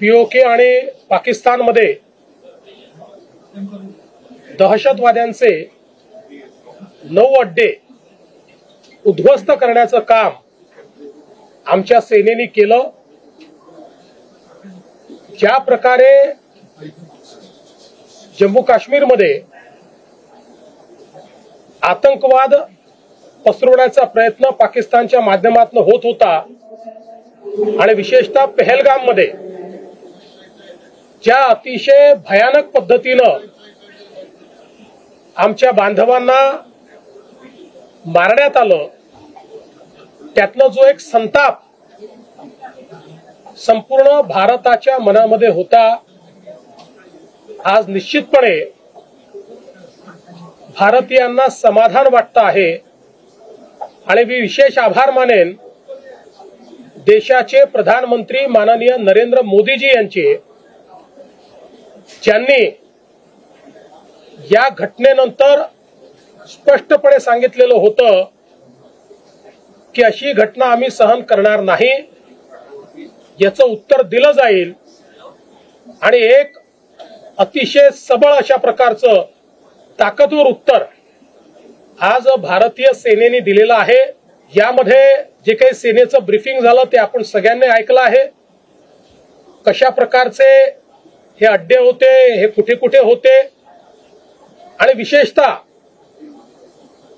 PoK आणि पाकिस्तानमध्ये दहशतवाद्यांचे 9 अड्डे उद्ध्वस्त करण्याचं काम आमच्या सेनेने केलं। ज्या प्रकारे जम्मू काश्मीरमध्ये आतंकवाद पसरवण्याचा प्रयत्न पाकिस्तानच्या माध्यमातून होत होता आणि विशेषतः पहलगाममध्ये ज्या अतिशय भयानक पद्धतीनं आमच्या बांधवांना मारण्यात आलं, त्यातनं जो एक संताप संपूर्ण भारताच्या मनामध्ये होता, आज निश्चितपणे भारतीयांना समाधान वाटतं आहे। आणि मी विशेष आभार मानेन देशाचे प्रधानमंत्री माननीय नरेंद्र मोदीजी यांचे, ज्यांनी या घटनेनंतर स्पष्टपणे सांगितलेलं होतं की अशी घटना आम्ही सहन करणार नाही, याचं उत्तर दिलं जाईल आणि एक अतिशय सबळ अशा प्रकारचं ताकदवर उत्तर आज भारतीय सेनेने दिलेलं आहे। यामध्ये जे काही सेनेचं ब्रीफिंग झालं ते आपण सगळ्यांनी ऐकलं आहे। कशा प्रकारचे हे अड्डे होते, हे कुठे कुठे होते आणि विशेषतः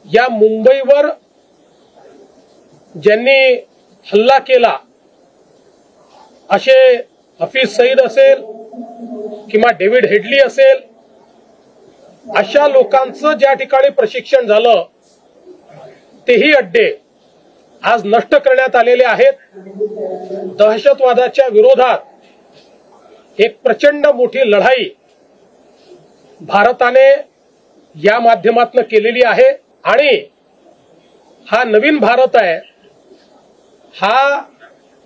या मुंबईवर ज्यांनी हल्ला केला असे हफीज सईद असेल किंवा डेव्हिड हेडली असेल, अशा लोकांचं ज्या ठिकाणी प्रशिक्षण झालं तेही अड्डे आज नष्ट करण्यात आलेले आहेत। दहशतवादाच्या विरोधात एक प्रचंड मोठी लढाई भारताने या माध्यमातून केलेली आहे आणि हा नवीन भारत आहे, हा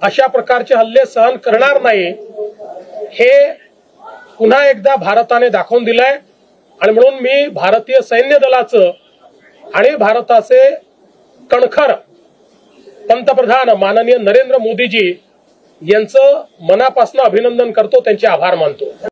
अशा प्रकारचे हल्ले सहन करणार नाही, हे पुन्हा एकदा भारताने दाखवून दिलंय। आणि म्हणून मी भारतीय सैन्य दलाचं आणि भारताचे कणखर पंतप्रधान माननीय नरेंद्र मोदीजी यांचं मनापासून अभिनंदन करतो, त्यांचे आभार मानतो।